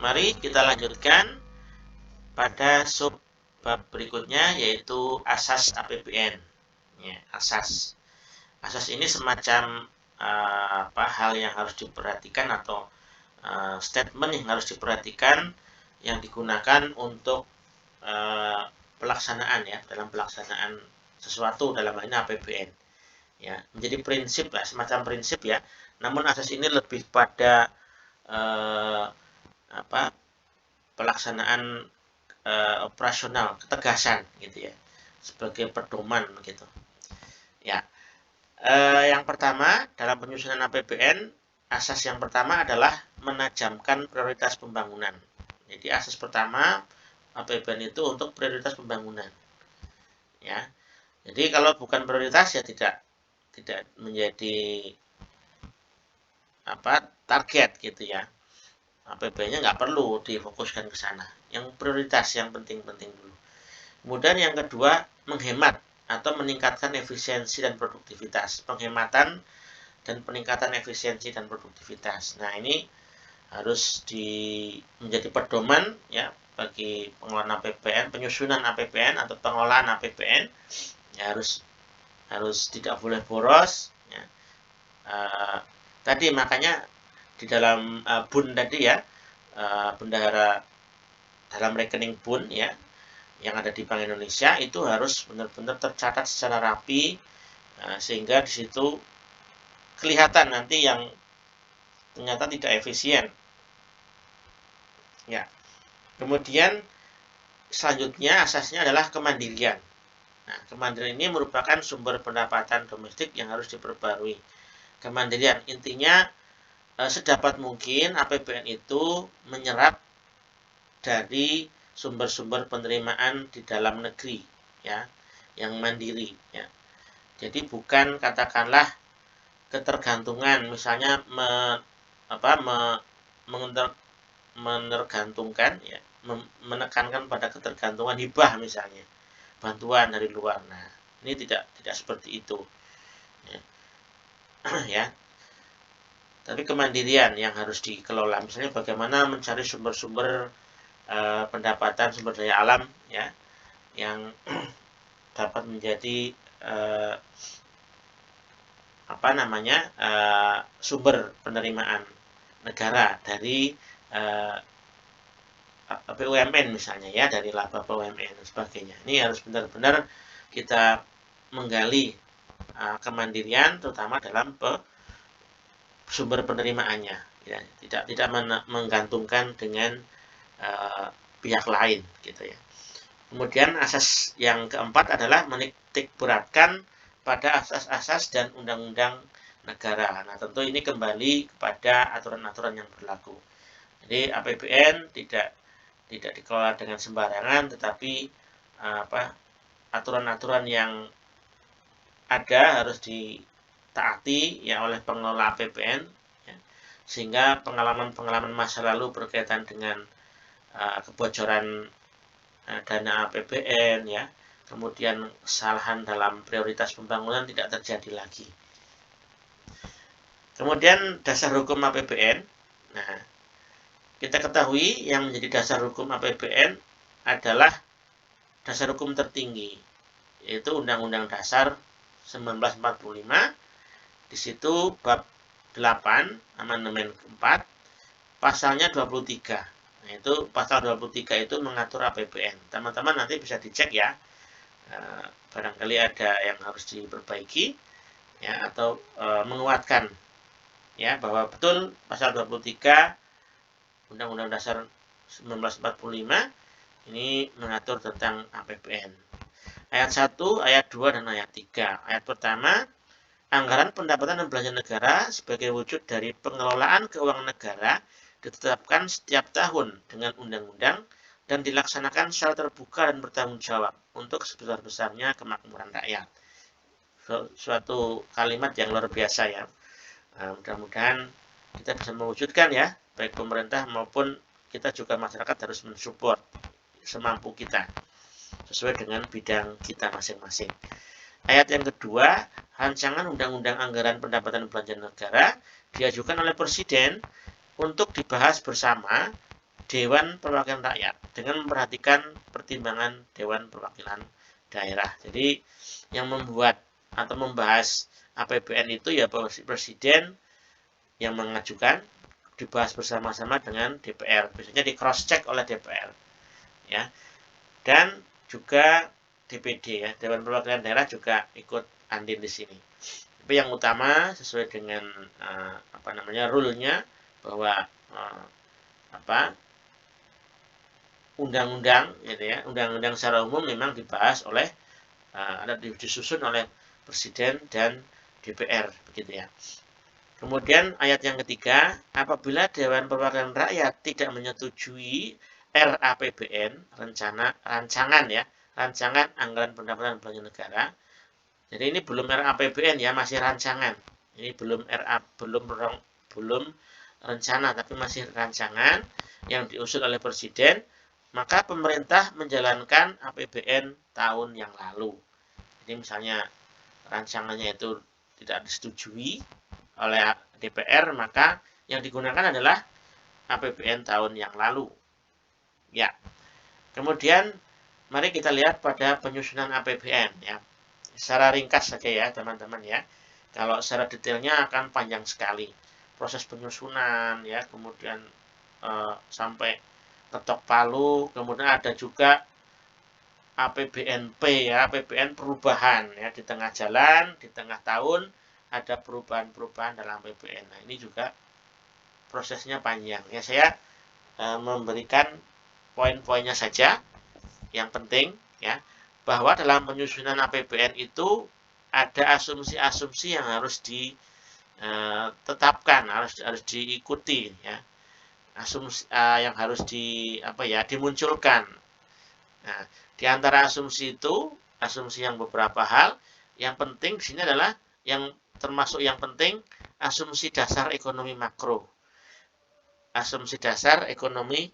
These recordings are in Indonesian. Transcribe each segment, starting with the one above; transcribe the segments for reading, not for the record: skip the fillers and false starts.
Mari kita lanjutkan pada sub bab berikutnya, yaitu asas APBN. Ya, asas ini semacam hal yang harus diperhatikan atau statement yang harus diperhatikan yang digunakan untuk pelaksanaan, ya, dalam pelaksanaan sesuatu, dalam hal ini APBN. Ya, menjadi prinsip lah, semacam prinsip ya. Namun asas ini lebih pada pelaksanaan operasional, ketegasan gitu ya, sebagai pedoman gitu. Ya, yang pertama dalam penyusunan APBN, asas yang pertama adalah menajamkan prioritas pembangunan. Jadi asas pertama APBN itu untuk prioritas pembangunan. Ya, jadi kalau bukan prioritas ya tidak menjadi target gitu ya. APBN-nya nggak perlu difokuskan ke sana. Yang prioritas, yang penting-penting dulu. Kemudian yang kedua, menghemat atau meningkatkan efisiensi dan produktivitas. Penghematan dan peningkatan efisiensi dan produktivitas. Nah, ini harus menjadi pedoman ya bagi pengelolaan APBN, penyusunan APBN atau pengelolaan APBN. Ya, harus tidak boleh boros. Ya. Tadi makanya di dalam BUN tadi ya, bendahara dalam rekening BUN ya, yang ada di Bank Indonesia itu harus benar-benar tercatat secara rapi, sehingga di situ kelihatan nanti yang ternyata tidak efisien. Ya. Kemudian selanjutnya asasnya adalah kemandirian. Nah, kemandirian ini merupakan sumber pendapatan domestik yang harus diperbarui. Kemandirian intinya sedapat mungkin APBN itu menyerap dari sumber-sumber penerimaan di dalam negeri ya, yang mandiri ya. Jadi bukan katakanlah ketergantungan, misalnya menergantungkan ya, menekankan pada ketergantungan hibah misalnya, bantuan dari luar. Nah, ini tidak seperti itu ya. Ya. Tapi kemandirian yang harus dikelola, misalnya bagaimana mencari sumber-sumber pendapatan, sumber daya alam ya, yang dapat menjadi sumber penerimaan negara dari BUMN misalnya ya, dari laba BUMN dan sebagainya. Ini harus benar-benar kita menggali kemandirian, terutama dalam sumber penerimaannya ya, tidak menggantungkan dengan pihak lain gitu ya. Kemudian asas yang keempat adalah menitik beratkan pada asas-asas dan undang-undang negara. Nah, tentu ini kembali kepada aturan-aturan yang berlaku. Jadi APBN tidak dikelola dengan sembarangan, tetapi aturan-aturan yang ada harus ditaati ya oleh pengelola APBN ya, sehingga pengalaman masa lalu berkaitan dengan kebocoran dana APBN ya, kemudian kesalahan dalam prioritas pembangunan tidak terjadi lagi. Kemudian dasar hukum APBN. Nah, kita ketahui yang menjadi dasar hukum APBN adalah dasar hukum tertinggi, yaitu Undang-Undang Dasar 1945. Di situ bab 8 amandemen keempat pasalnya 23. Nah, itu pasal 23 itu mengatur APBN. Teman-teman nanti bisa dicek ya. Barangkali ada yang harus diperbaiki ya, atau menguatkan ya, bahwa betul pasal 23 Undang-Undang Dasar 1945 ini mengatur tentang APBN. Ayat 1, ayat 2 dan ayat 3. Ayat pertama, anggaran pendapatan dan belanja negara sebagai wujud dari pengelolaan keuangan negara ditetapkan setiap tahun dengan undang-undang dan dilaksanakan secara terbuka dan bertanggung jawab untuk sebesar-besarnya kemakmuran rakyat. Suatu kalimat yang luar biasa ya. Mudah-mudahan kita bisa mewujudkan ya, baik pemerintah maupun kita juga masyarakat harus mensupport semampu kita sesuai dengan bidang kita masing-masing. Ayat yang kedua, rancangan undang-undang anggaran pendapatan belanja negara diajukan oleh Presiden untuk dibahas bersama Dewan Perwakilan Rakyat dengan memperhatikan pertimbangan Dewan Perwakilan Daerah. Jadi yang membuat atau membahas APBN itu ya Presiden yang mengajukan, dibahas bersama-sama dengan DPR. Biasanya di cross check oleh DPR. Ya. Dan juga DPD ya, Dewan Perwakilan Daerah juga ikut andil di sini. Tapi yang utama sesuai dengan rule-nya bahwa undang-undang gitu ya, undang-undang secara umum memang dibahas oleh disusun oleh Presiden dan DPR begitu ya. Kemudian ayat yang ketiga, apabila Dewan Perwakilan Rakyat tidak menyetujui RAPBN, rancangan anggaran pendapatan belanja negara. Jadi ini belum RAPBN ya, masih rancangan. Ini belum rencana tapi masih rancangan yang diusul oleh Presiden, maka pemerintah menjalankan APBN tahun yang lalu. Jadi misalnya rancangannya itu tidak disetujui oleh DPR, maka yang digunakan adalah APBN tahun yang lalu. Ya. Kemudian mari kita lihat pada penyusunan APBN ya. Secara ringkas saja ya, teman-teman ya. Kalau secara detailnya akan panjang sekali. Proses penyusunan ya, kemudian sampai ketok palu, kemudian ada juga APBNP ya, APBN perubahan ya, di tengah jalan, di tengah tahun ada perubahan-perubahan dalam APBN. Nah, ini juga prosesnya panjang ya. Saya memberikan poin-poinnya saja yang penting ya, bahwa dalam penyusunan APBN itu ada asumsi-asumsi yang harus ditetapkan, harus diikuti ya. Asumsi yang harus dimunculkan. Nah, di antara asumsi itu, asumsi yang beberapa hal, yang penting di sini adalah yang termasuk yang penting asumsi dasar ekonomi makro. Asumsi dasar ekonomi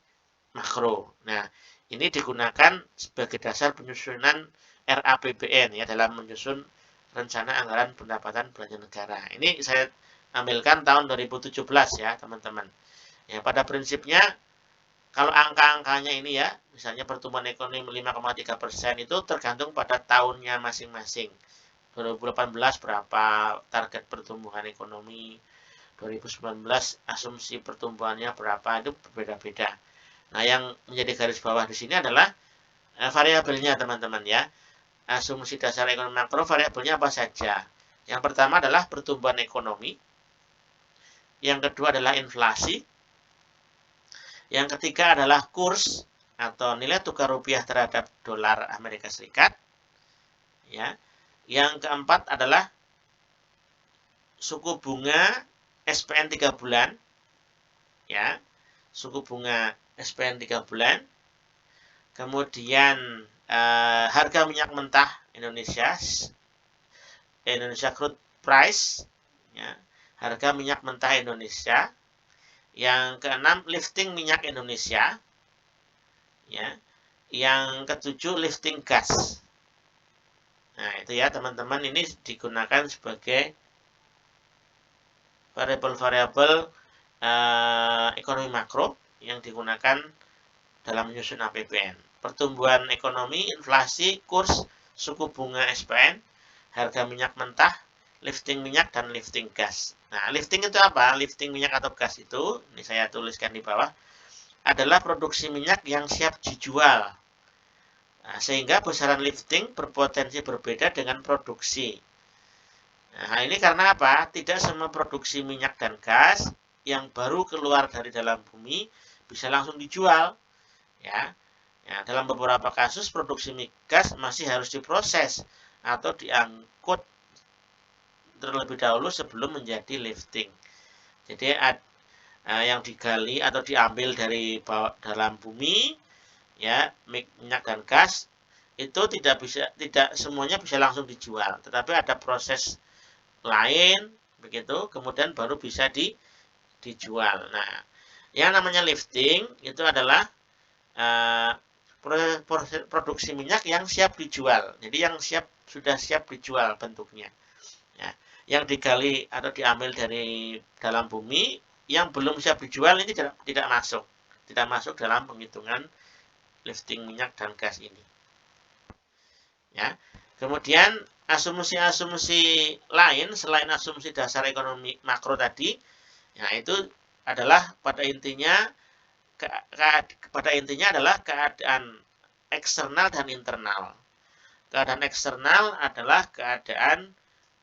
makro. Nah, ini digunakan sebagai dasar penyusunan RAPBN ya, dalam menyusun rencana anggaran pendapatan belanja negara. Ini saya ambilkan tahun 2017 ya, teman-teman. Ya, pada prinsipnya kalau angka-angkanya ini ya, misalnya pertumbuhan ekonomi 5,3% itu tergantung pada tahunnya masing-masing. 2018 berapa target pertumbuhan ekonomi, 2019 asumsi pertumbuhannya berapa, itu berbeda-beda. Nah, yang menjadi garis bawah di sini adalah variabelnya, teman-teman ya. Asumsi dasar ekonomi makro, variabelnya apa saja? Yang pertama adalah pertumbuhan ekonomi. Yang kedua adalah inflasi. Yang ketiga adalah kurs atau nilai tukar rupiah terhadap dolar Amerika Serikat. Ya. Yang keempat adalah suku bunga SPN 3 bulan. Ya. Suku bunga SPN 3 bulan. Kemudian harga minyak mentah Indonesia crude price ya. Harga minyak mentah Indonesia. Yang keenam, lifting minyak Indonesia. Ya. Yang ketujuh, lifting gas. Nah, itu ya teman-teman, ini digunakan sebagai variabel-variabel ekonomi makro yang digunakan dalam menyusun APBN. Pertumbuhan ekonomi, inflasi, kurs, suku bunga SPN, harga minyak mentah, lifting minyak, dan lifting gas. Nah, lifting itu apa? Lifting minyak atau gas itu, ini saya tuliskan di bawah, adalah produksi minyak yang siap dijual. Nah, sehingga besaran lifting berpotensi berbeda dengan produksi. Nah, ini karena apa? Tidak semua produksi minyak dan gas yang baru keluar dari dalam bumi bisa langsung dijual. Ya, dalam beberapa kasus produksi migas masih harus diproses atau diangkut terlebih dahulu sebelum menjadi lifting. Jadi yang digali atau diambil dari dalam bumi ya, minyak dan gas itu tidak semuanya bisa langsung dijual, tetapi ada proses lain begitu, kemudian baru bisa dijual. Nah, yang namanya lifting itu adalah proses produksi minyak yang siap dijual. Jadi yang sudah siap dijual bentuknya. Ya, yang digali atau diambil dari dalam bumi yang belum siap dijual ini tidak masuk. tidak masuk dalam penghitungan lifting minyak dan gas ini. Ya. Kemudian asumsi-asumsi lain selain asumsi dasar ekonomi makro tadi, ya itu adalah pada intinya adalah keadaan eksternal dan internal. Keadaan eksternal adalah keadaan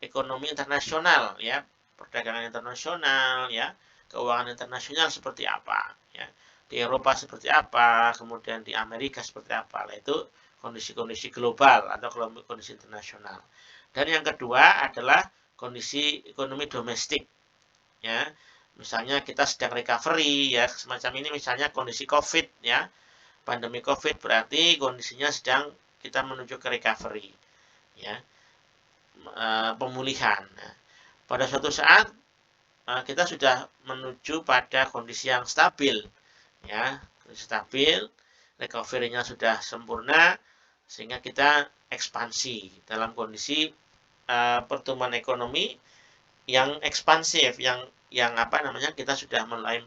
ekonomi internasional, ya, perdagangan internasional, ya, keuangan internasional seperti apa, ya, di Eropa seperti apa, kemudian di Amerika seperti apa, lah itu kondisi-kondisi global atau kondisi internasional. Dan yang kedua adalah kondisi ekonomi domestik, ya, misalnya kita sedang recovery, ya, semacam ini, misalnya kondisi COVID, ya, pandemi COVID berarti kondisinya sedang kita menuju ke recovery, ya, pemulihan. Nah, pada suatu saat kita sudah menuju pada kondisi yang stabil, ya, kondisi stabil, recovery-nya sudah sempurna, sehingga kita ekspansi dalam kondisi pertumbuhan ekonomi yang ekspansif, yang apa namanya, kita sudah mulai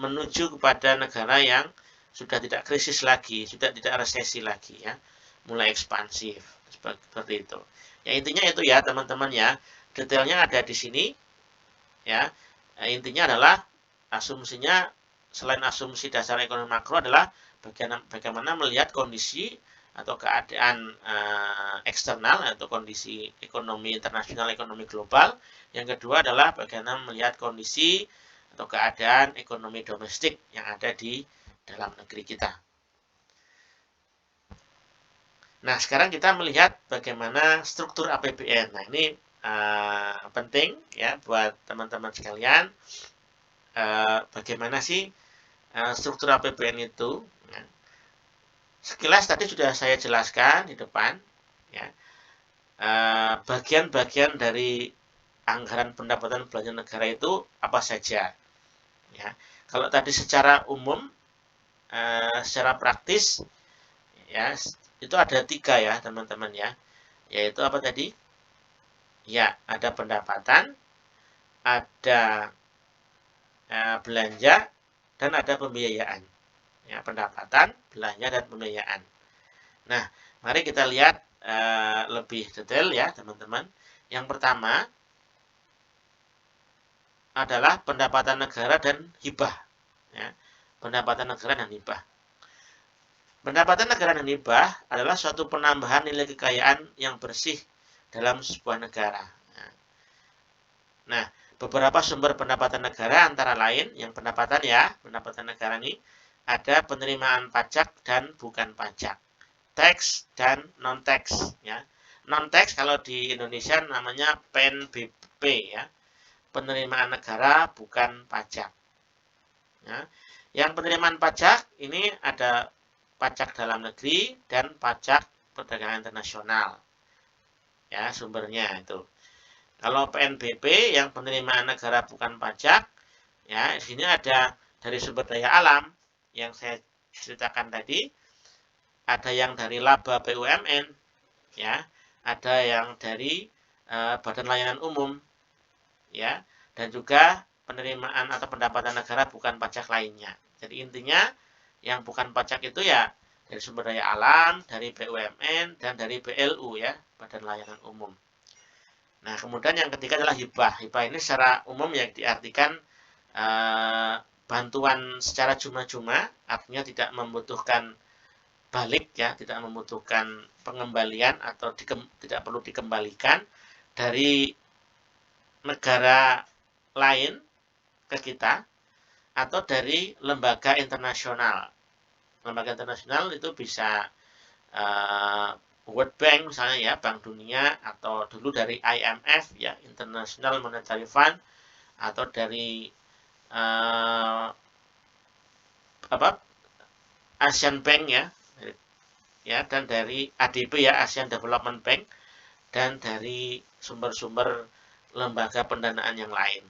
menuju kepada negara yang sudah tidak krisis lagi, sudah tidak resesi lagi, ya, mulai ekspansif seperti itu. Ya, intinya itu ya teman-teman, ya, detailnya ada di sini, ya. Intinya adalah asumsinya selain asumsi dasar ekonomi makro adalah bagaimana melihat kondisi atau keadaan eksternal atau kondisi ekonomi internasional, ekonomi global. Yang kedua adalah bagaimana melihat kondisi atau keadaan ekonomi domestik yang ada di dalam negeri kita. Nah, sekarang kita melihat bagaimana struktur APBN. Nah, ini penting, ya, buat teman-teman sekalian. Bagaimana sih struktur APBN itu? Nah, sekilas tadi sudah saya jelaskan di depan, ya, bagian-bagian dari anggaran pendapatan belanja negara itu apa saja, ya. Kalau tadi secara umum, secara praktis, ya, itu ada 3 ya teman-teman, ya, yaitu apa tadi? Ya, ada pendapatan, ada belanja, dan ada pembiayaan. Ya, pendapatan, belanja, dan pembiayaan. Nah, mari kita lihat lebih detail, ya teman-teman. Yang pertama adalah pendapatan negara dan hibah, ya. Pendapatan negara dan hibah. Pendapatan negara dan hibah adalah suatu penambahan nilai kekayaan yang bersih dalam sebuah negara. Nah, beberapa sumber pendapatan negara antara lain, yang pendapatan, ya, pendapatan negara ini ada penerimaan pajak dan bukan pajak, tax dan non-tax, ya. Non-tax kalau di Indonesia namanya PNBP, ya, penerimaan negara bukan pajak. Ya. Yang penerimaan pajak ini ada pajak dalam negeri dan pajak perdagangan internasional, ya, sumbernya itu. Kalau PNBP yang penerimaan negara bukan pajak, ya, di sini ada dari sumber daya alam yang saya ceritakan tadi, ada yang dari laba BUMN, ya, ada yang dari Badan Layanan Umum, ya, dan juga penerimaan atau pendapatan negara bukan pajak lainnya. Jadi intinya yang bukan pajak itu ya dari sumber daya alam, dari BUMN, dan dari BLU, ya, Badan Layanan Umum. Nah, kemudian yang ketiga adalah hibah. Hibah ini secara umum yang diartikan bantuan secara cuma-cuma, artinya tidak membutuhkan balik, ya, tidak membutuhkan pengembalian atau tidak perlu dikembalikan dari negara lain ke kita atau dari lembaga internasional. Lembaga internasional itu bisa World Bank misalnya, ya, Bank Dunia, atau dulu dari IMF, ya, International Monetary Fund, atau dari Asian Bank, ya, dan dari ADB, ya, Asian Development Bank, dan dari sumber-sumber lembaga pendanaan yang lain,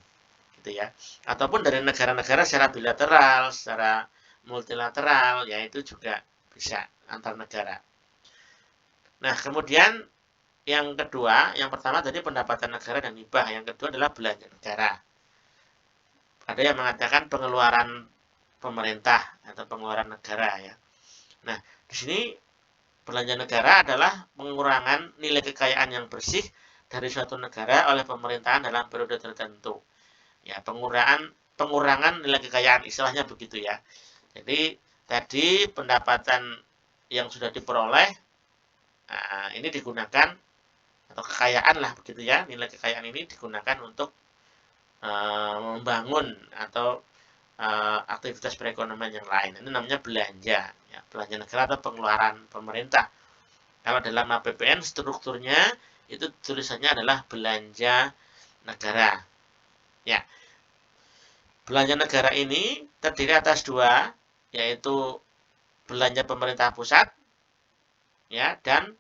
gitu ya. Ataupun dari negara-negara secara bilateral, secara multilateral, ya, itu juga bisa antar negara. Nah, kemudian yang kedua, yang pertama tadi pendapatan negara dan hibah, yang kedua adalah belanja negara. ada yang mengatakan pengeluaran pemerintah atau pengeluaran negara ya. Nah, di sini belanja negara adalah pengurangan nilai kekayaan yang bersih dari suatu negara oleh pemerintahan dalam periode tertentu. Ya, pengurangan nilai kekayaan istilahnya begitu ya. Jadi tadi pendapatan yang sudah diperoleh ini digunakan atau kekayaan lah begitu ya, nilai kekayaan ini digunakan untuk membangun atau aktivitas perekonomian yang lain. Ini namanya belanja, ya, belanja negara atau pengeluaran pemerintah. Kalau dalam APBN strukturnya itu tulisannya adalah belanja negara. Ya, belanja negara ini terdiri atas dua, yaitu belanja pemerintah pusat, ya, dan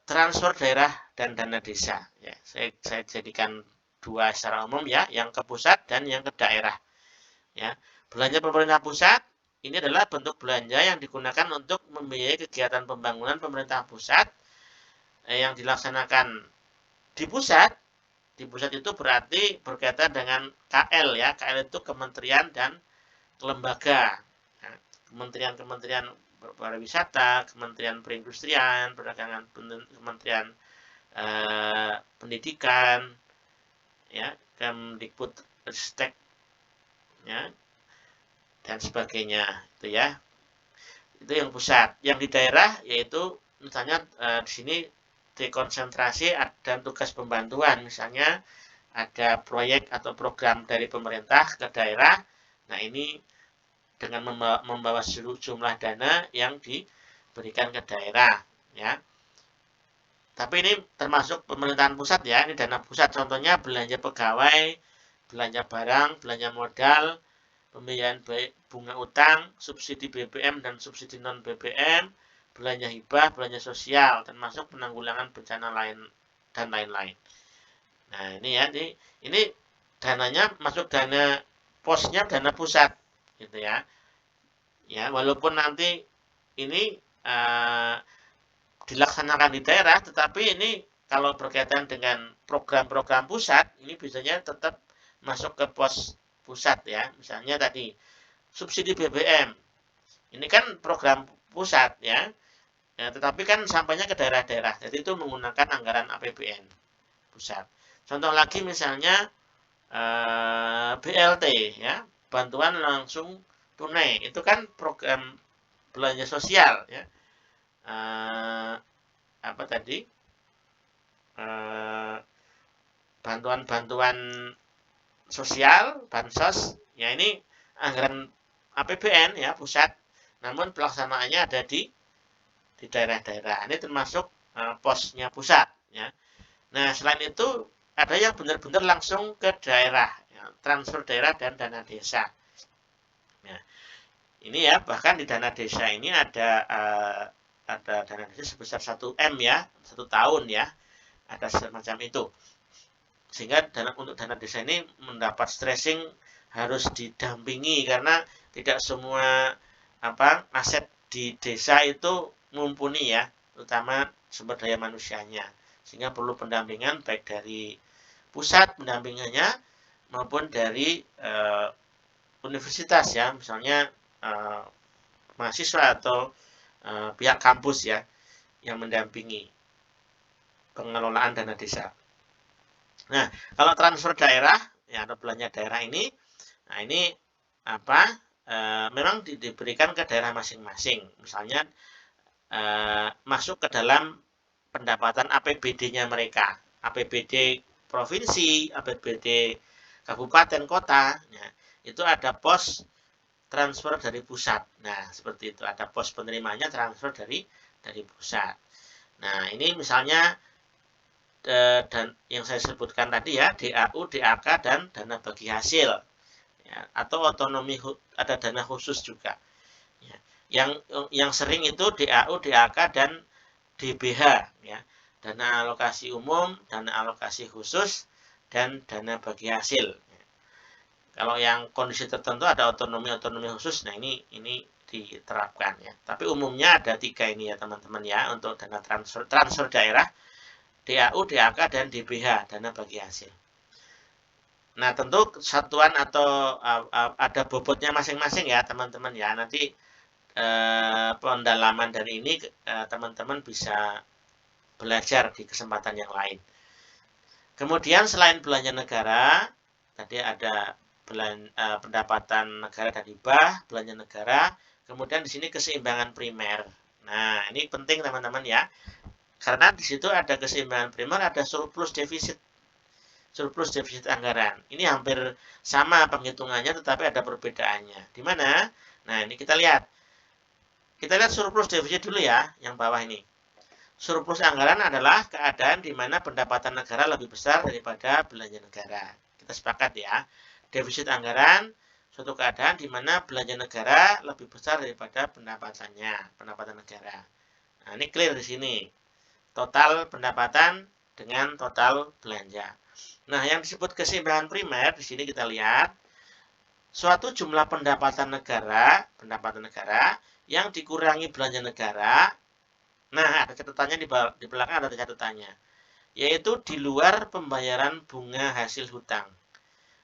transfer daerah dan dana desa. Ya, saya jadikan dua secara umum ya, yang ke pusat dan yang ke daerah. Ya, belanja pemerintah pusat ini adalah bentuk belanja yang digunakan untuk membiayai kegiatan pembangunan pemerintah pusat yang dilaksanakan di pusat. Di pusat itu berarti berkaitan dengan KL ya. KL itu kementerian dan lembaga. Nah, kementerian-kementerian pariwisata, kementerian perindustrian, perdagangan, kementerian pendidikan, ya, Kemdikbudristek, ya, dan sebagainya itu ya. Itu yang pusat. Yang di daerah yaitu misalnya di sini dekonsentrasi dan tugas pembantuan, misalnya ada proyek atau program dari pemerintah ke daerah. Nah, ini dengan membawa jumlah dana yang diberikan ke daerah ya. Tapi ini termasuk pemerintahan pusat ya, ini dana pusat, contohnya belanja pegawai, belanja barang, belanja modal, pembiayaan bunga utang, subsidi BBM dan subsidi non BBM, belanja hibah, belanja sosial, termasuk penanggulangan bencana lain dan lain-lain. Nah, ini ya, ini dananya masuk dana posnya dana pusat, gitu ya. Ya, walaupun nanti ini dilaksanakan di daerah, tetapi ini kalau berkaitan dengan program-program pusat, ini biasanya tetap masuk ke pos pusat ya. Misalnya tadi subsidi BBM, ini kan program pusat ya. Ya, tetapi kan sampainya ke daerah-daerah. Jadi itu menggunakan anggaran APBN pusat. Contoh lagi misalnya BLT ya, bantuan langsung tunai. Itu kan program belanja sosial ya. Apa tadi? Bantuan-bantuan sosial, bansos. Ya, ini anggaran APBN ya pusat. Namun pelaksanaannya ada di daerah-daerah. Ini termasuk posnya pusat ya. Nah, selain itu ada yang benar-benar langsung ke daerah, ya, transfer daerah dan dana desa. Ya, ini ya, bahkan di dana desa ini ada dana desa sebesar 1 M ya, 1 tahun ya. Ada semacam itu. Sehingga untuk dana desa ini mendapat stressing harus didampingi karena tidak semua aset di desa itu mumpuni ya, terutama sumber daya manusianya, sehingga perlu pendampingan baik dari pusat pendampingannya maupun dari universitas ya, misalnya mahasiswa atau pihak kampus ya yang mendampingi pengelolaan dana desa. Nah, kalau transfer daerah ya atau belanja daerah ini, nah ini memang diberikan ke daerah masing-masing, misalnya masuk ke dalam pendapatan APBD-nya mereka, APBD provinsi, APBD kabupaten kota, ya, itu ada pos transfer dari pusat. Nah, seperti itu, ada pos penerimanya transfer dari pusat. Nah, ini misalnya dan yang saya sebutkan tadi ya, DAU, DAK dan dana bagi hasil, ya, atau otonomi, ada dana khusus juga. Ya. Yang sering itu DAU, DAK dan DBH ya, dana alokasi umum, dana alokasi khusus, dan dana bagi hasil. Ya. Kalau yang kondisi tertentu ada otonomi khusus, nah ini diterapkan ya. Tapi umumnya ada 3 ini ya teman-teman ya, untuk dana transfer daerah, DAU, DAK dan DBH, dana bagi hasil. Nah, tentu satuan atau ada bobotnya masing-masing ya, teman-teman ya. Nanti pendalaman dari ini teman-teman bisa belajar di kesempatan yang lain. Kemudian selain belanja negara, tadi ada pendapatan negara dan hibah, belanja negara, kemudian di sini keseimbangan primer. Nah, ini penting teman-teman ya. Karena di situ ada keseimbangan primer, ada surplus defisit. Surplus defisit anggaran. Ini hampir sama penghitungannya tetapi ada perbedaannya. Di mana? Nah, ini kita lihat. Kita lihat surplus defisit dulu ya, yang bawah ini. Surplus anggaran adalah keadaan di mana pendapatan negara lebih besar daripada belanja negara. Kita sepakat ya. Defisit anggaran suatu keadaan di mana belanja negara lebih besar daripada pendapatan negara. Nah, ini clear di sini. Total pendapatan dengan total belanja. Nah, yang disebut keseimbangan primer di sini kita lihat suatu jumlah pendapatan negara yang dikurangi belanja negara. Nah, ada catatannya di belakang ada catatannya, yaitu di luar pembayaran bunga hasil hutang.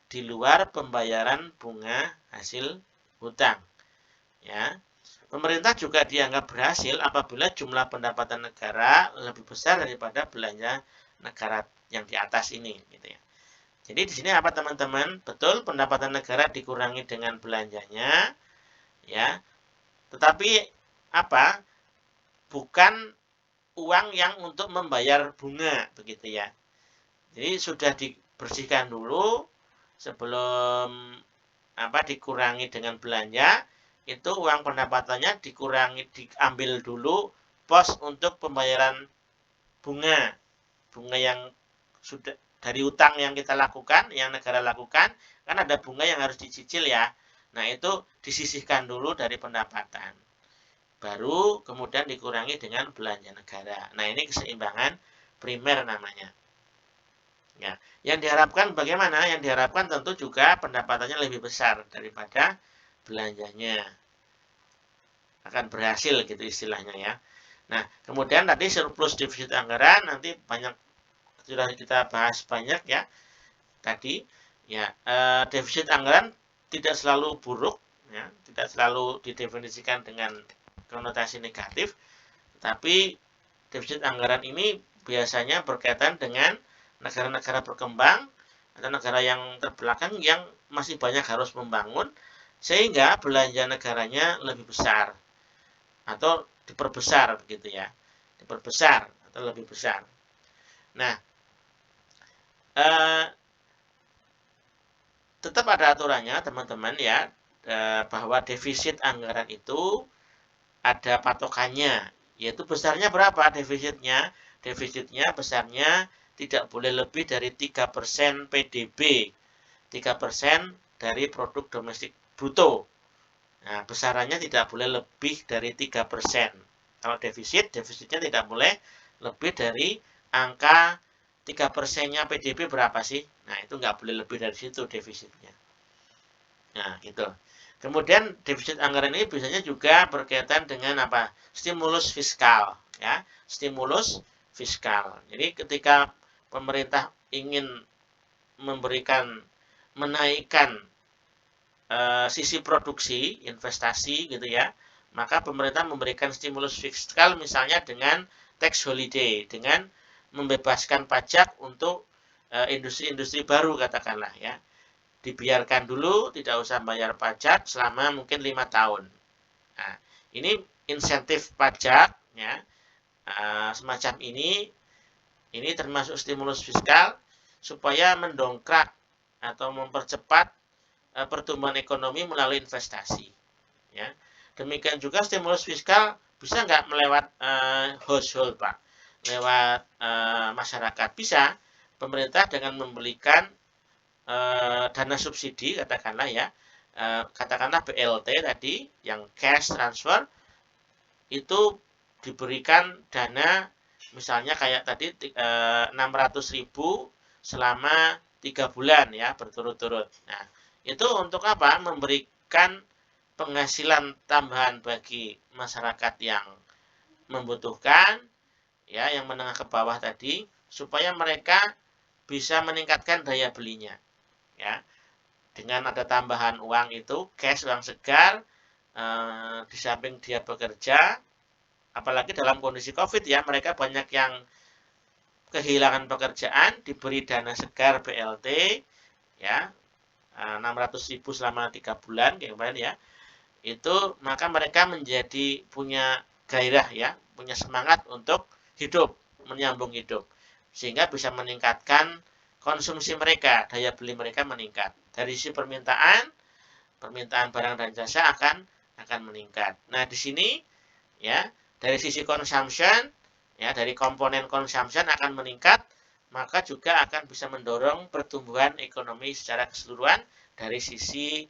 Di luar pembayaran bunga hasil hutang. Ya. Pemerintah juga dianggap berhasil apabila jumlah pendapatan negara lebih besar daripada belanja negara yang di atas ini, gitu ya. Jadi di sini apa teman-teman? Betul pendapatan negara dikurangi dengan belanjanya, ya. Tetapi apa? Bukan uang yang untuk membayar bunga, begitu ya. Jadi sudah dibersihkan dulu sebelum dikurangi dengan belanja, itu uang pendapatannya diambil dulu pos untuk pembayaran bunga yang sudah dari utang yang kita lakukan, yang negara lakukan, kan ada bunga yang harus dicicil ya. Nah, itu disisihkan dulu dari pendapatan. Baru kemudian dikurangi dengan belanja negara. Nah, ini keseimbangan primer namanya. Ya, yang diharapkan bagaimana? Yang diharapkan tentu juga pendapatannya lebih besar daripada belanjanya. Akan berhasil gitu istilahnya ya. Nah, kemudian tadi surplus defisit anggaran nanti sudah kita bahas banyak ya. Tadi ya, defisit anggaran tidak selalu buruk ya, tidak selalu didefinisikan dengan konotasi negatif, tapi defisit anggaran ini biasanya berkaitan dengan negara-negara berkembang atau negara yang terbelakang yang masih banyak harus membangun sehingga belanja negaranya lebih besar atau diperbesar begitu ya, diperbesar atau lebih besar. Nah, tetap ada aturannya teman-teman ya, bahwa defisit anggaran itu ada patokannya, yaitu besarnya berapa defisitnya? Defisitnya besarnya tidak boleh lebih dari 3% PDB, 3% dari produk domestik bruto. Nah, besarannya tidak boleh lebih dari 3%. Kalau defisitnya tidak boleh lebih dari angka 3%-nya PDB berapa sih? Nah, itu nggak boleh lebih dari situ defisitnya. Nah, gitu. Kemudian defisit anggaran ini biasanya juga berkaitan dengan apa? Stimulus fiskal, ya. Stimulus fiskal. Jadi ketika pemerintah ingin menaikkan sisi produksi, investasi gitu ya, maka pemerintah memberikan stimulus fiskal misalnya dengan tax holiday, dengan membebaskan pajak untuk industri-industri baru katakanlah ya. Dibiarkan dulu, tidak usah bayar pajak selama mungkin 5 tahun. Nah, ini insentif pajak ya, semacam ini termasuk stimulus fiskal supaya mendongkrak atau mempercepat pertumbuhan ekonomi melalui investasi. Ya. Demikian juga stimulus fiskal bisa nggak melewat household Pak, lewat masyarakat bisa. Pemerintah dengan membelikan dana subsidi katakanlah ya, katakanlah BLT tadi yang cash transfer itu diberikan dana misalnya kayak tadi 600.000 selama 3 bulan ya berturut-turut. Nah, itu untuk apa? Memberikan penghasilan tambahan bagi masyarakat yang membutuhkan ya, yang menengah ke bawah tadi supaya mereka bisa meningkatkan daya belinya. ya. Dengan ada tambahan uang itu, cash, uang segar, di samping dia bekerja, apalagi dalam kondisi COVID ya, mereka banyak yang kehilangan pekerjaan, diberi dana segar BLT, ya, 600.000 selama 3 bulan, kayak kemarin ya, itu maka mereka menjadi punya gairah ya, punya semangat untuk hidup, menyambung hidup, sehingga bisa meningkatkan konsumsi mereka, daya beli mereka meningkat. Dari sisi permintaan barang dan jasa akan meningkat. Nah, di sini ya, dari sisi consumption ya, dari komponen consumption akan meningkat, maka juga akan bisa mendorong pertumbuhan ekonomi secara keseluruhan dari sisi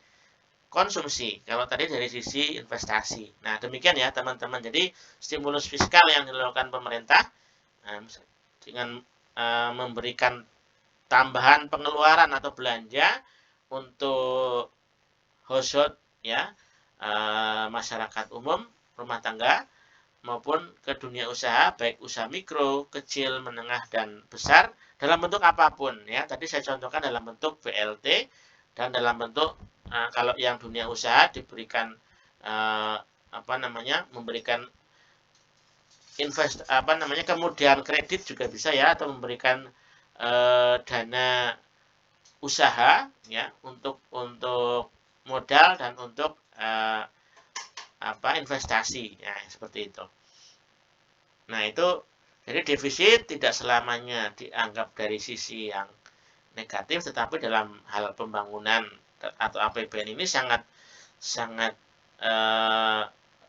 konsumsi. Kalau tadi dari sisi investasi. Nah, demikian ya teman-teman. Jadi stimulus fiskal yang dilakukan pemerintah dengan memberikan tambahan pengeluaran atau belanja untuk household ya, masyarakat umum, rumah tangga, maupun ke dunia usaha, baik usaha mikro, kecil, menengah, dan besar, dalam bentuk apapun ya. Tadi saya contohkan dalam bentuk BLT, dan dalam bentuk kalau yang dunia usaha diberikan memberikan kemudian kredit juga bisa ya, atau memberikan dana usaha ya, untuk modal dan untuk investasi ya, seperti itu. Nah, itu jadi defisit tidak selamanya dianggap dari sisi yang negatif, tetapi dalam hal pembangunan atau APBN ini sangat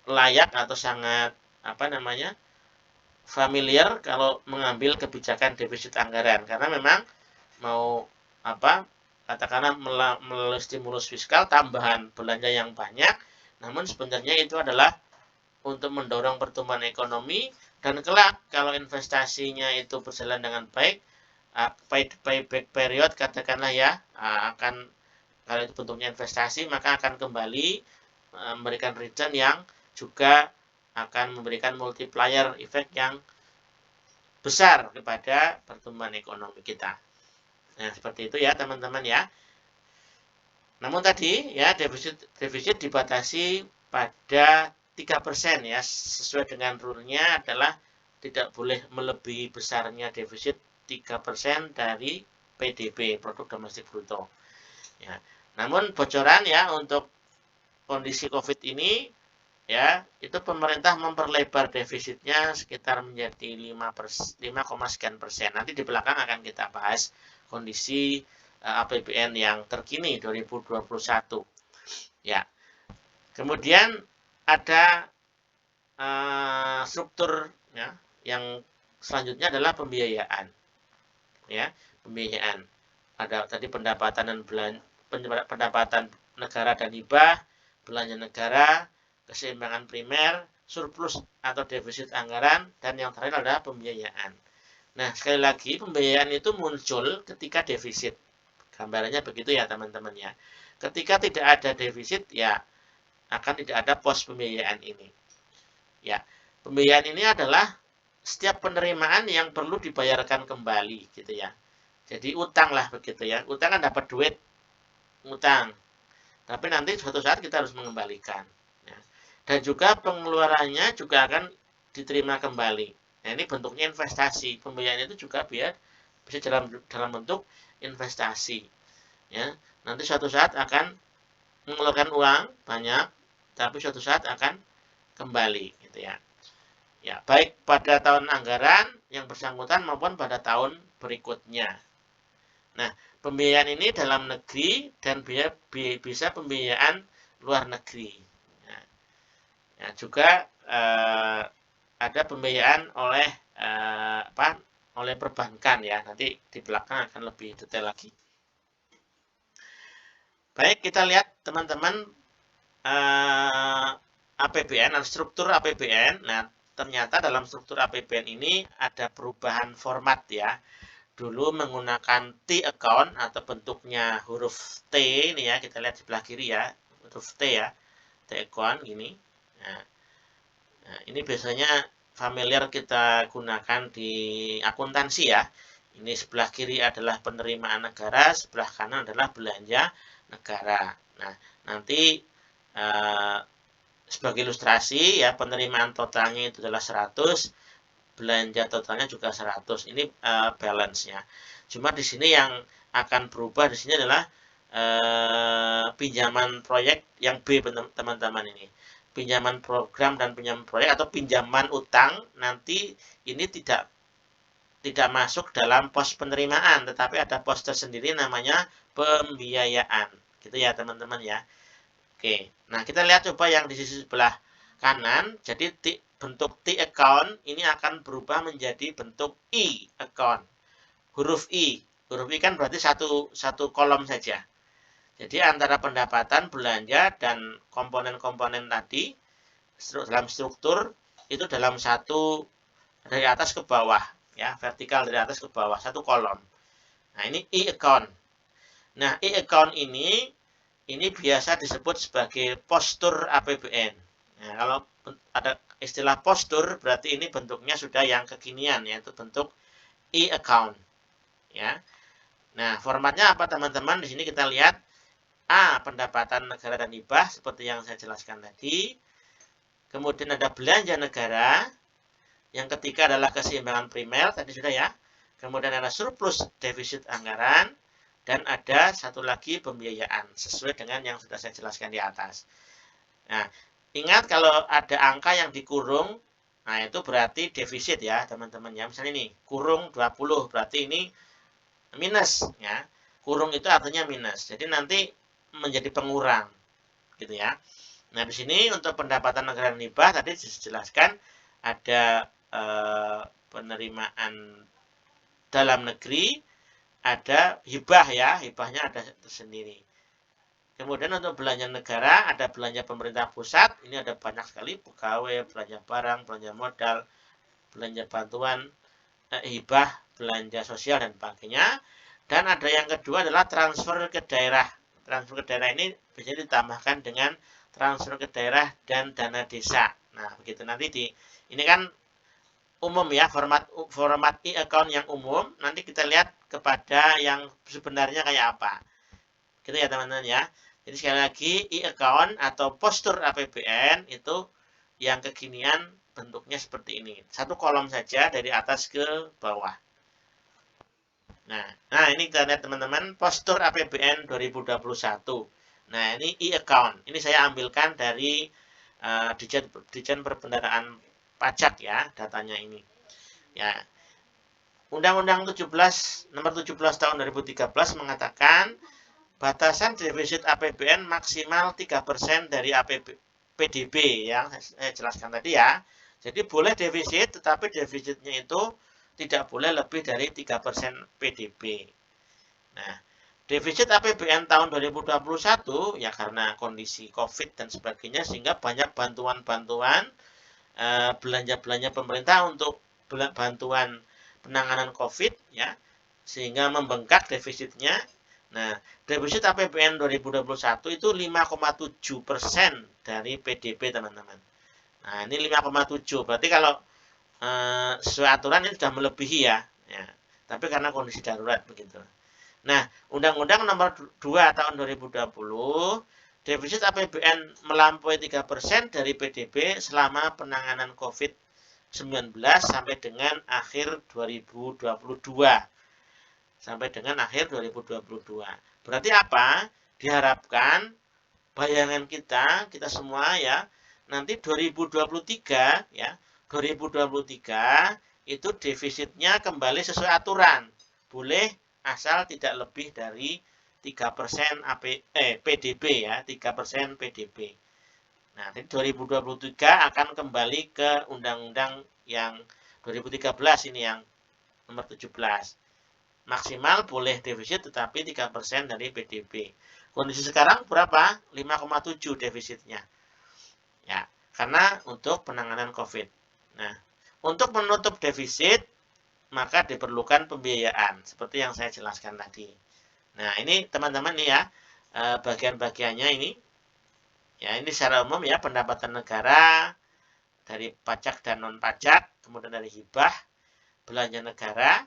layak atau sangat familiar kalau mengambil kebijakan defisit anggaran, karena memang mau katakanlah melalui stimulus fiskal, tambahan belanja yang banyak, namun sebenarnya itu adalah untuk mendorong pertumbuhan ekonomi, dan kelak kalau investasinya itu berjalan dengan baik, payback period katakanlah ya, kalau itu bentuknya investasi, maka akan kembali memberikan return yang juga akan memberikan multiplier effect yang besar kepada pertumbuhan ekonomi kita. Nah, seperti itu ya teman-teman ya. Namun tadi ya, defisit dibatasi pada 3% ya, sesuai dengan rule-nya adalah tidak boleh melebihi besarnya defisit 3% dari PDB, produk domestik bruto. Ya. Namun bocoran ya, untuk kondisi COVID ini ya, itu pemerintah memperlebar defisitnya sekitar menjadi 5, sekian persen. Nanti di belakang akan kita bahas kondisi APBN yang terkini 2021. Ya. Kemudian ada struktur ya, yang selanjutnya adalah pembiayaan. Ya, pembiayaan. Ada tadi pendapatan negara dan hibah, belanja negara, keseimbangan primer, surplus atau defisit anggaran, dan yang terakhir adalah pembiayaan. Nah, sekali lagi pembiayaan itu muncul ketika defisit. Gambarannya begitu ya teman-teman ya. Ketika tidak ada defisit ya akan tidak ada pos pembiayaan ini. Ya, pembiayaan ini adalah setiap penerimaan yang perlu dibayarkan kembali gitu ya. Jadi utang lah begitu ya. Utang kan dapat duit, utang. Tapi nanti suatu saat kita harus mengembalikan. Ya. Dan juga pengeluarannya juga akan diterima kembali. Nah, ini bentuknya investasi. Pembiayaan itu juga bisa dalam bentuk investasi. Ya, nanti suatu saat akan mengeluarkan uang banyak, tapi suatu saat akan kembali, gitu ya. Ya, baik pada tahun anggaran yang bersangkutan maupun pada tahun berikutnya. Nah, pembiayaan ini dalam negeri dan bisa pembiayaan luar negeri. Ya, juga ada pembiayaan oleh oleh perbankan ya. Nanti di belakang akan lebih detail lagi. Baik, kita lihat teman-teman APBN, struktur APBN. Nah, ternyata dalam struktur APBN ini ada perubahan format ya. Dulu menggunakan T account atau bentuknya huruf T ini ya, kita lihat di sebelah kiri ya, huruf T ya, T account gini. Nah, ini biasanya familiar kita gunakan di akuntansi ya. Ini sebelah kiri adalah penerimaan negara, sebelah kanan adalah belanja negara. Nah, nanti sebagai ilustrasi ya, penerimaan totalnya itu adalah 100, belanja totalnya juga 100. Ini balance-nya. Cuma di sini yang akan berubah di sini adalah pinjaman proyek yang B, teman-teman ini. Pinjaman program dan pinjaman proyek atau pinjaman utang nanti ini tidak masuk dalam pos penerimaan, tetapi ada pos tersendiri namanya pembiayaan. Gitu ya teman-teman ya. Oke, nah kita lihat coba yang di sisi sebelah kanan. Jadi bentuk T account ini akan berubah menjadi bentuk I account. Huruf I kan berarti satu kolom saja. Jadi antara pendapatan, belanja, dan komponen-komponen tadi dalam struktur itu dalam satu dari atas ke bawah, ya, vertikal dari atas ke bawah, satu kolom. Nah, ini e-account. Nah, e-account ini biasa disebut sebagai postur APBN. Nah, kalau ada istilah postur, berarti ini bentuknya sudah yang kekinian, yaitu bentuk e-account. Ya. Nah, formatnya apa teman-teman? Di sini kita lihat A, pendapatan negara dan hibah, seperti yang saya jelaskan tadi. Kemudian ada belanja negara. Yang ketiga adalah keseimbangan primer, tadi sudah ya. Kemudian ada surplus defisit anggaran. Dan ada satu lagi pembiayaan, sesuai dengan yang sudah saya jelaskan di atas. Nah, ingat kalau ada angka yang dikurung, nah itu berarti defisit ya teman-teman ya. Misalnya ini, kurung 20, berarti ini minus ya. Kurung itu artinya minus. Jadi nanti menjadi pengurang gitu ya. Nah, di sini untuk pendapatan negara dan hibah tadi dijelaskan ada penerimaan dalam negeri, ada hibah ya, hibahnya ada tersendiri. Kemudian untuk belanja negara ada belanja pemerintah pusat, ini ada banyak sekali pegawai, belanja barang, belanja modal, belanja bantuan, hibah, belanja sosial dan sebagainya. Dan ada yang kedua adalah transfer ke daerah. Transfer ke daerah ini bisa ditambahkan dengan transfer ke daerah dan dana desa. Nah, begitu nanti ini kan umum ya, format e-account yang umum. Nanti kita lihat kepada yang sebenarnya kayak apa. Gitu ya teman-teman ya. Jadi sekali lagi e-account atau postur APBN itu yang kekinian bentuknya seperti ini. Satu kolom saja dari atas ke bawah. Nah ini kita lihat teman-teman, postur APBN 2021. Nah, ini e-account. Ini saya ambilkan dari Ditjen Perbendaharaan Pajak ya, datanya ini. Ya. Undang-Undang 17 nomor 17 tahun 2013 mengatakan batasan defisit APBN maksimal 3% dari PDB yang saya jelaskan tadi ya. Jadi boleh defisit, tetapi defisitnya itu tidak boleh lebih dari 3% PDB. Nah, defisit APBN tahun 2021 ya karena kondisi COVID dan sebagainya sehingga banyak bantuan-bantuan belanja-belanja pemerintah untuk bantuan penanganan COVID ya sehingga membengkak defisitnya. Nah, defisit APBN 2021 itu 5,7% dari PDB teman-teman. Nah, ini 5,7 berarti kalau sesuai aturan ini sudah melebihi ya. Tapi karena kondisi darurat begitu. Nah, Undang-Undang nomor 2 tahun 2020, defisit APBN melampaui 3% dari PDB selama penanganan COVID-19 sampai dengan akhir 2022. Sampai dengan akhir 2022. Berarti apa? Diharapkan bayangan kita semua ya, nanti 2023 ya, 2023 itu defisitnya kembali sesuai aturan. Boleh asal tidak lebih dari 3% PDB ya, 3% PDB. Nah, 2023 akan kembali ke undang-undang yang 2013 ini yang nomor 17. Maksimal boleh defisit tetapi 3% dari PDB. Kondisi sekarang berapa? 5,7 defisitnya. Ya, karena untuk penanganan COVID. Nah, untuk menutup defisit maka diperlukan pembiayaan seperti yang saya jelaskan tadi. Nah, ini teman-teman nih ya, bagian-bagiannya ini. Ya, ini secara umum ya, pendapatan negara dari pajak dan non pajak, kemudian dari hibah, belanja negara,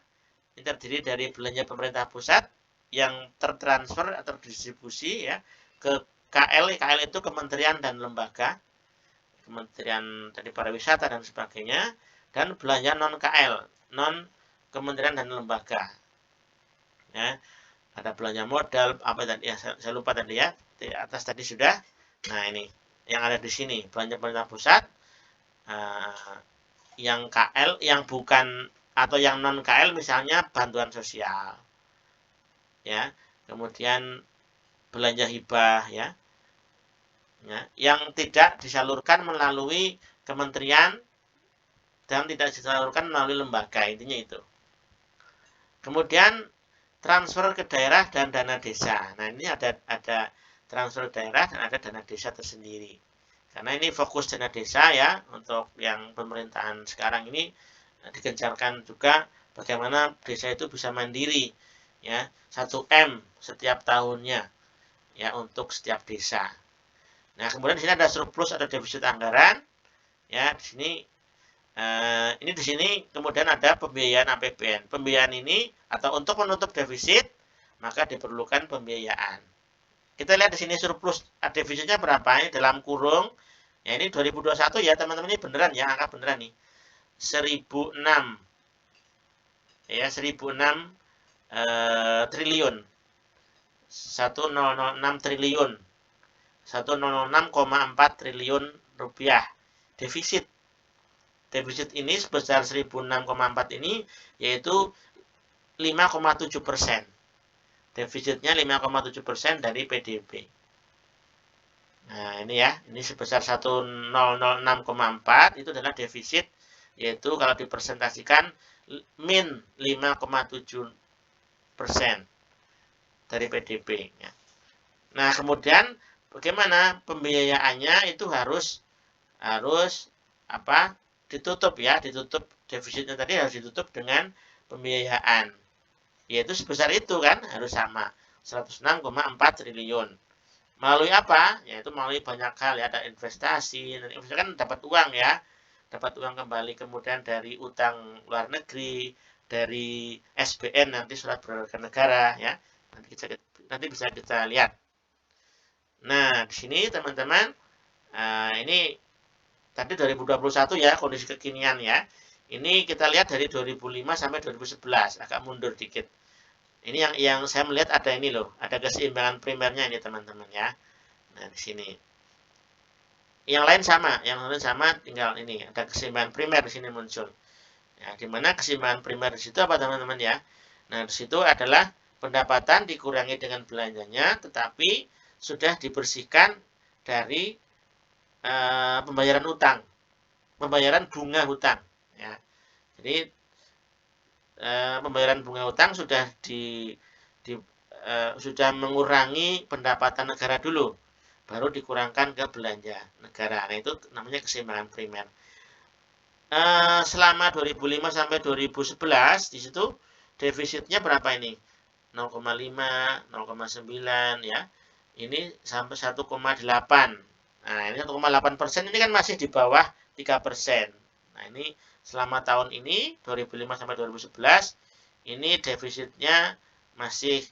Ini terdiri dari belanja pemerintah pusat yang tertransfer atau terdistribusi ya ke KL. KL itu kementerian dan lembaga, kementerian dari pariwisata dan sebagainya, dan belanja non KL, non kementerian dan lembaga. Ya, ada belanja modal apa tadi ya, saya lupa tadi ya, di atas tadi sudah. Nah, ini yang ada di sini belanja pemerintah pusat, yang KL, yang bukan atau yang non KL misalnya bantuan sosial, ya, kemudian belanja hibah, ya, yang tidak disalurkan melalui kementerian dan tidak disalurkan melalui lembaga, intinya itu. Kemudian transfer ke daerah dan dana desa. Nah, ini ada transfer daerah dan ada dana desa tersendiri. Karena ini fokus dana desa ya, untuk yang pemerintahan sekarang ini digencarkan juga bagaimana desa itu bisa mandiri ya, 1M setiap tahunnya ya untuk setiap desa. Nah, kemudian di sini ada surplus atau defisit anggaran ya, di sini ini di sini kemudian ada pembiayaan APBN. Pembiayaan ini atau untuk menutup defisit maka diperlukan pembiayaan. Kita lihat di sini surplus defisitnya berapa ini dalam kurung. Ya, ini 2021 ya teman-teman, ini beneran ya, angka beneran nih. 1006 ya, 1006 triliun. 1006 triliun. 1006,4 triliun rupiah defisit. Defisit ini sebesar 1006,4 ini yaitu 5,7%. Defisitnya 5,7% dari PDB. Nah, ini ya, ini sebesar 1006,4 itu adalah defisit, yaitu kalau dipresentasikan min 5,7% dari PDB. Nah, kemudian bagaimana pembiayaannya itu harus apa? Ditutup ya, ditutup defisitnya tadi harus ditutup dengan pembiayaan. Yaitu sebesar itu kan harus sama, 106,4 triliun. Melalui apa? Yaitu melalui banyak hal ya, ada investasi, dan investasi kan dapat uang ya. Dapat uang kembali, kemudian dari utang luar negeri, dari SBN nanti surat berharga negara ya. Nanti bisa kita lihat. Nah, di sini teman-teman, ini tadi 2021 ya, kondisi kekinian ya. Ini kita lihat dari 2005 sampai 2011, agak mundur dikit. Ini yang saya melihat ada ini loh, ada keseimbangan primernya ini teman-teman ya. Nah, di sini. Yang lain sama, tinggal ini ada keseimbangan primer di sini muncul. Ya, di mana keseimbangan primer di situ apa teman-teman ya? Nah, di situ adalah pendapatan dikurangi dengan belanjanya, tetapi sudah dibersihkan dari pembayaran utang, pembayaran bunga hutang. Ya. Jadi pembayaran bunga hutang sudah sudah mengurangi pendapatan negara dulu, baru dikurangkan ke belanja negara. Nah, itu namanya keseimbangan primer. Selama 2005 sampai 2011 di situ defisitnya berapa ini? 0,5, 0,9 ya. Ini sampai 1,8. Nah, ini 1,8% ini kan masih di bawah 3%. Nah, ini selama tahun ini 2005 sampai 2011 ini defisitnya masih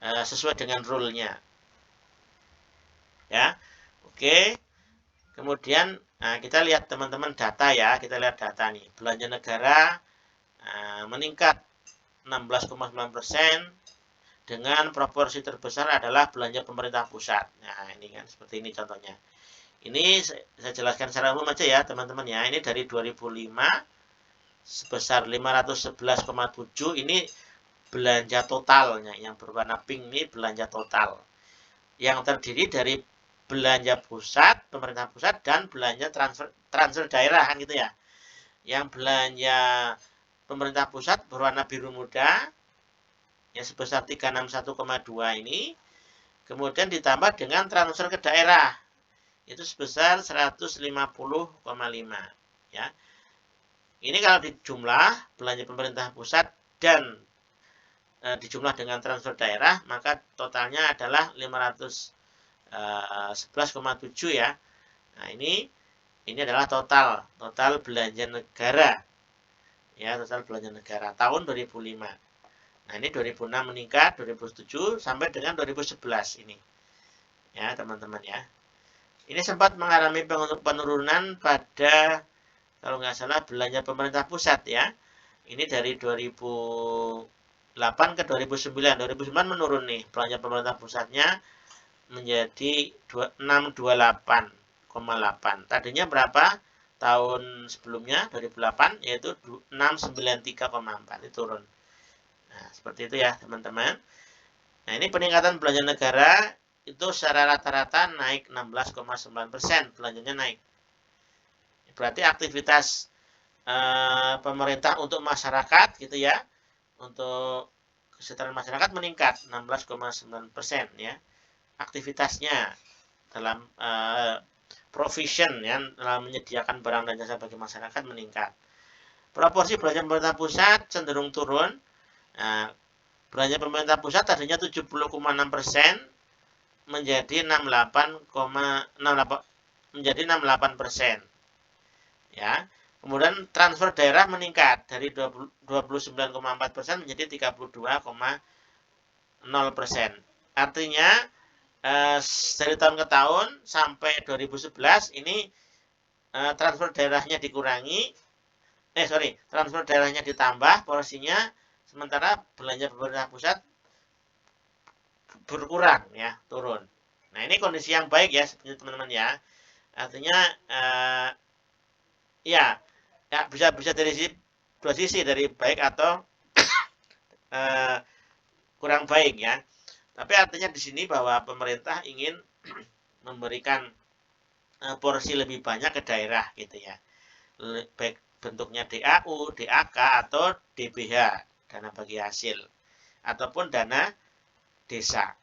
sesuai dengan rule-nya. Ya. Oke. Kemudian kita lihat teman-teman data ya, kita lihat data nih. Belanja negara meningkat 16,9%. Dengan proporsi terbesar adalah belanja pemerintah pusat. Nah, ini kan seperti ini contohnya. Ini saya jelaskan secara umum aja ya, teman-teman ya. Ini dari 2005 sebesar 511,7. Ini belanja totalnya. Yang berwarna pink ini belanja total. Yang terdiri dari belanja pusat, pemerintah pusat, dan belanja transfer daerah kan gitu ya. Yang belanja pemerintah pusat berwarna biru muda, yang sebesar 361,2 ini, kemudian ditambah dengan transfer ke daerah itu sebesar 150,5 ya. Ini kalau dijumlah belanja pemerintah pusat dan dijumlah dengan transfer daerah, maka totalnya adalah 511,7 ya. Nah, ini adalah total belanja negara ya, total belanja negara tahun 2005. Nah, ini 2006 meningkat, 2007 sampai dengan 2011 ini. Ya, teman-teman ya. Ini sempat mengalami penurunan pada, kalau nggak salah, belanja pemerintah pusat ya. Ini dari 2008 ke 2009. 2009 menurun nih, belanja pemerintah pusatnya menjadi 628,8. Tadinya berapa? Tahun sebelumnya 2008 yaitu 693,4, itu turun. Nah, seperti itu ya, teman-teman. Nah, ini peningkatan belanja negara itu secara rata-rata naik 16,9%, belanjanya naik. Berarti aktivitas pemerintah untuk masyarakat gitu ya, untuk kesejahteraan masyarakat meningkat 16,9% ya. Aktivitasnya dalam provision ya, dalam menyediakan barang dan jasa bagi masyarakat meningkat. Proporsi belanja pemerintah pusat cenderung turun. Nah, belanja pemerintah pusat tadinya 70,6% menjadi 68% ya. Kemudian transfer daerah meningkat dari 29,4% menjadi 32,0%. Artinya dari tahun ke tahun sampai 2011 ini transfer daerahnya dikurangi, transfer daerahnya ditambah porsinya, sementara belanja pemerintah pusat berkurang ya, turun. Nah, ini kondisi yang baik ya sebenarnya teman-teman ya. Artinya ya bisa dari dua sisi, dari baik atau kurang baik ya. Tapi artinya di sini bahwa pemerintah ingin memberikan porsi lebih banyak ke daerah gitu ya. Baik bentuknya DAU, DAK atau DBH, dana bagi hasil, ataupun dana desa.